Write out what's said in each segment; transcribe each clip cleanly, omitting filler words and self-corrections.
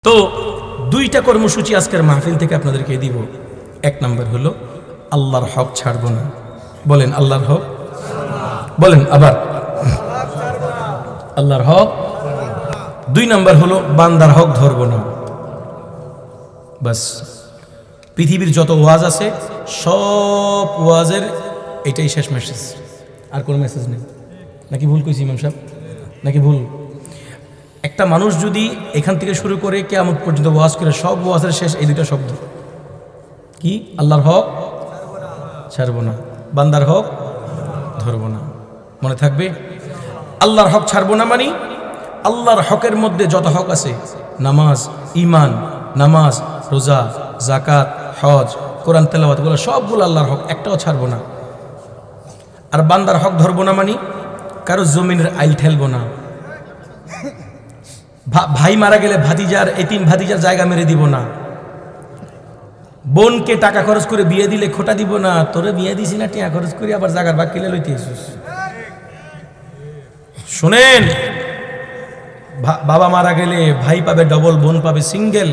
তো দুইটা কর্মসূচি আজকের মাহফিল থেকে আপনাদেরকে দিব। এক নাম্বার হলো আল্লাহর হক ছাড়ব না। বলেন আল্লাহর হক, বলেন আবার আল্লাহর হক। দুই নাম্বার হলো বান্দার হক ধরব না। বাস, পৃথিবীর যত ওয়াজ আছে সব ওয়াজের এটাই শেষ মেসেজ, আর কোনো মেসেজ নেই। নাকি ভুল কইছি ইমাম সাহেব? নাকি ভুল? একটা মানুষ যদি এখান থেকে শুরু করে কিয়ামত পর্যন্ত ওয়াজ করে, সব ওয়াজের শেষ এই দুটো শব্দ কি? আল্লাহর হক ছাড়ব না, বান্দার হক ধরব না। মনে থাকবে? আল্লাহর হক ছাড়ব না মানে আল্লাহর হকের মধ্যে যত হক আছে, নামাজ, ঈমান, নামাজ, রোজা, যাকাত, হজ, কোরআন তেলাওয়াত, এগুলো সবগুলো আল্লাহর হক, একটাও ছাড়ব না। আর বান্দার হক ধরব না মানে কারো জমিনের আইল ঠেলব না। ভাই মারা গেলে ভাতিজার, এতিম ভাতিজার জায়গা মেরে দিব না। বোনকে টাকা খরচ করে বিয়ে দিলে খোটা দিব না। তোরে বিয়ে দিছি না টাকা খরচ করে, আবার জায়গার ভাগ কিলে লইতে এসেছিস। শুনেন, বাবা মারা গেলে ভাই পাবে ডবল, বোন পাবে সিঙ্গেল।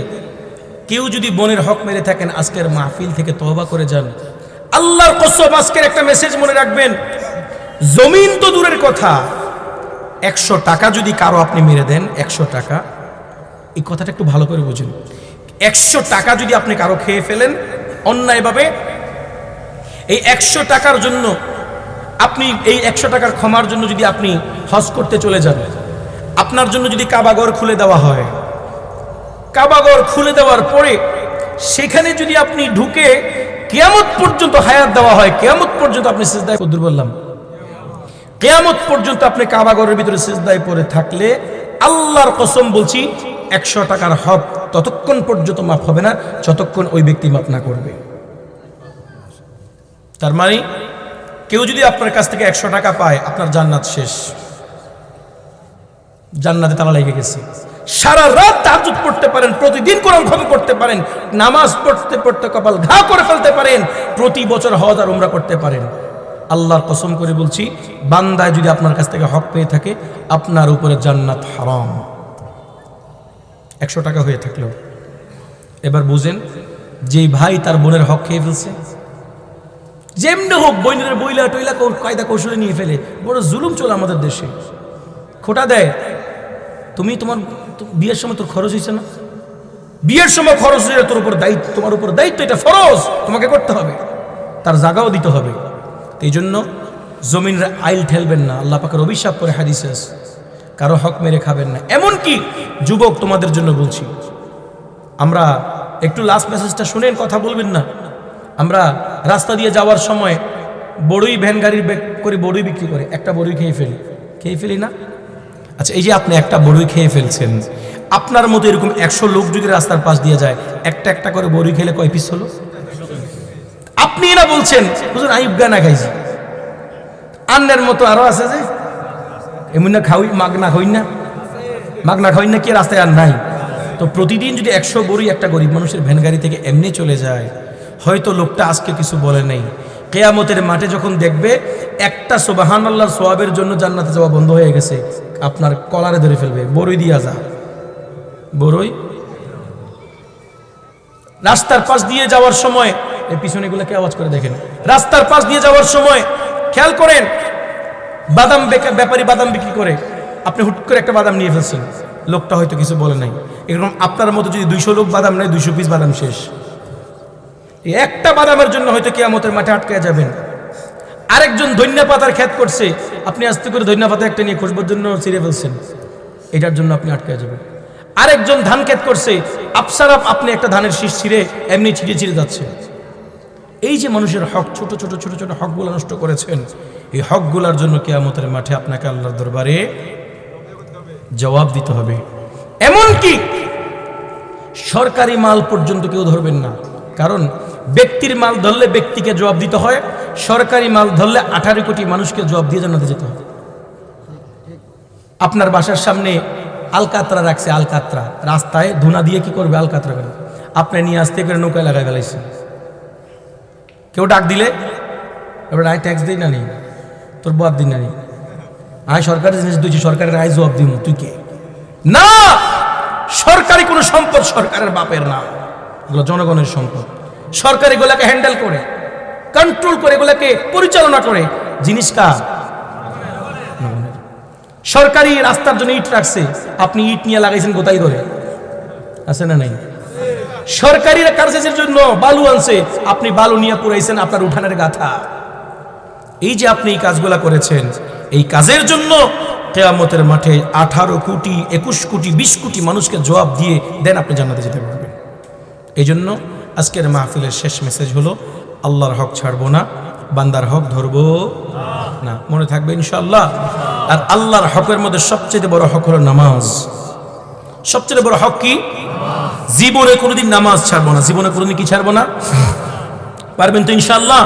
কেউ যদি বোনের হক মেরে থাকেন, আজকের মাহফিল থেকে তওবা করে যান। আল্লাহর কসম, আজকের একটা মেসেজ মনে রাখবেন, জমিন তো দূরের কথা, 100 টাকা যদি কারো আপনি মেরে দেন, 100 টাকা, এই কথাটা একটু ভালো করে বুঝুন। 100 টাকা যদি আপনি কারো খেয়ে ফেলেন অন্যায়ভাবে, এই 100 টাকার জন্য আপনি, এই 100 টাকার ক্ষমার জন্য যদি আপনি হজ করতে চলে যান, আপনার জন্য যদি কাবাঘর খুলে দেওয়া হয়, কাবাঘর খুলে দেওয়ার পরে সেখানে যদি আপনি ঢুকে কিয়ামত পর্যন্ত হায়াত দেওয়া হয়, কিয়ামত পর্যন্ত আপনি সিজদায়, কদ্দুর বললাম, কিয়ামত পর্যন্ত আপনি কাবাঘরের ভিতরে সিজদায় পড়ে থাকলে, আল্লাহর কসম বলছি, 100 টাকার হক ততক্ষণ পর্যন্ত মাফ হবে না যতক্ষণ ওই ব্যক্তি মাফ না করবে। তার মানে কেউ যদি আপনার কাছ থেকে 100 টাকা পায়, আপনার জান্নাত শেষ, জান্নাতে তালা লেগে গেছে। সারা রাত তাহাজ্জুদ পড়তে পারেন, প্রতিদিন কোরআন খতম করতে পারেন, নামাজ পড়তে পড়তে কপাল ঘা করে ফেলতে পারেন, প্রতি বছর হজ আর উমরা করতে পারেন। আল্লাহর কসম করে বলছি, বান্দায় যদি আপনার কাছ থেকে হক পেয়ে থাকে, আপনার উপরে জান্নাত হারাম, 100 টাকা হয়ে থাকলেও। এবার বুঝেন, যে ভাই তার বোনের হক খেয়ে ফেলছে, যেমনি হোক বোনের বইলা টইলা কায়দা কৌশলে নিয়ে ফেলে, বড় জুলুম চলে আমাদের দেশে, খোটা দেয়। তুমি তোমার বিয়ের সময় তোর খরচ হয়েছে না, বিয়ের সময় খরচ হয়ে তোর উপর দায়িত্ব, তোমার উপর দায়িত্ব, এটা ফরজ, তোমাকে করতে হবে, তার জায়গাও দিতে হবে। এই জন্য জমিনের আইল ঠেলবেন না, আল্লাহ পাকের অভিশাপ করে হাদিসে আছে, কারো হক মেরে খাবেন না। এমনকি যুবক, তোমাদের জন্য বলছি, আমরা একটু লাস্ট মেসেজটা শুনেন, কথা বলবেন না। আমরা রাস্তা দিয়ে যাওয়ার সময় বড়ই ভ্যান গাড়ির করে বড়ই বিক্রি করে, একটা বড়ই খেয়ে ফেলি না? আচ্ছা, এই যে আপনি একটা বড়ই খেয়ে ফেলছেন, আপনার মতো এরকম 100 লোক যদি রাস্তার পাশ দিয়ে যায়, একটা একটা করে বড়ই খেলে কয় পিস হলো? আপনি না বলছেন হুজুর আইব গানা খাইছি, আন্নের মতো আরো আছে যে এমন না খাওয়াই, মাগনা খাওয়াই না, মাগনা খাওয়াই না, কি রাস্তায় আর নাই? তো প্রতিদিন যদি 100 বড়ই একটা গরিব মানুষের ভ্যান গাড়ি থেকে এমনি চলে যায়, হয়তো লোকটা আজকে কিছু বলে নেই, কিয়ামতের মাঠে যখন দেখবে একটা সুবহানাল্লাহর সওয়াবের জন্য জান্নাতে যাওয়া বন্ধ হয়ে গেছে, আপনার কলারে ধরে ফেলবে, বড়ই দিয়া যা, বড়ই। রাস্তার পাশ দিয়ে যাওয়ার সময়, এই পিছনে গুলোকে আওয়াজ করে দেখেন, রাস্তার পাশ দিয়ে যাওয়ার সময় খেয়াল করেন, বাদাম ব্যাপারী বাদাম বিক্রি করে, আপনি হুট করে একটা বাদাম নিয়ে ফেলছেন, লোকটা হয়তো কিছু বলে নাই। এরকম আপনার মতো যদি 200 লোক বাদাম নেয়, 200 পিস বাদাম শেষ। এই একটা বাদামের জন্য হয়তো কিয়ামতের মাঠে আটকে যাবেন। আরেকজন ধনিয়া পাতার ক্ষেত করছে, আপনি আস্তে করে ধনিয়া পাতা একটা নিয়ে খুশবোর জন্য ছিঁড়ে ফেলছেন, এটার জন্য আপনি আটকে যাবেন। আরেকজন ধান ক্ষেত করছে, আপসারাপ আপনি একটা ধানের শীষ ছিঁড়ে এমনি ছিঁড়ে যাচ্ছে। এই যে মানুষের হক, ছোট ছোট ছোট ছোট হকগুলো নষ্ট করেছেন, এই হকগুলোর জন্য কিয়ামতের মাঠে আপনাকে আল্লাহর দরবারে জবাব দিতে হবে। এমনকি সরকারি মাল পর্যন্ত কেউ ধরবেন না, কারণ ব্যক্তির মাল ধরলে ব্যক্তিকে জবাব দিতে হয়, সরকারি মাল ধরলে 18 কোটি মানুষকে জবাব দিয়ে জান্নাতে যেতে হয়। আপনার বাসার সামনে আলকাতরা রাখছে, আলকাতরা রাস্তায় ধুনা দিয়ে কি করবে, আলকাতরা করে আপনি নিয়ে আসতে করে নৌকায় লাগাই ফেলাইছে। কেউ ডাক দিলে এবার আয় ট্যাক্স দিই না, নেই তোর বাদ দিন না, নেই আয় সরকারের জিনিস দিচ্ছি, সরকারের আয় জবাব দিব, তুই কে? না, সরকারি কোনো সম্পদ সরকারের বাপের না, এগুলো জনগণের সম্পদ। সরকার এগুলাকে হ্যান্ডেল করে, কন্ট্রোল করে, এগুলাকে পরিচালনা করে। জিনিস কার? সরকারি রাস্তার জন্য ইট রাখছে, আপনি ইট নিয়ে লাগাইছেন গোতাই ধরে, আছে না নাই? সরকারি কাজের জন্য বালু আনছে, আপনি বালু নিয়ে পুরাইছেন আপনার উঠানের গাথা। এই যে আপনি এই কাজগুলা করেছেন, এই কাজের জন্য কিয়ামতের মাঠে 18 কোটি 21 কোটি 20 কোটি মানুষকে জবাব দিয়ে দেন আপনি জান্নাতে যেতে পারবেন। এই জন্য আজকের মাহফিলের শেষ মেসেজ হলো, আল্লাহর হক ছাড়বো না, বান্দার হক ধরবো না। মনে থাকবে ইনশাআল্লাহ। আর আল্লাহর হকের মধ্যে সবচেয়ে বড় হক হলো নামাজ। সবচেয়ে বড় হক কি? জীবনে কোনোদিন নামাজ ছাড়বো না। জীবনে কোনোদিন কি ছাড়বো না? পারবেন তো ইনশাআল্লাহ?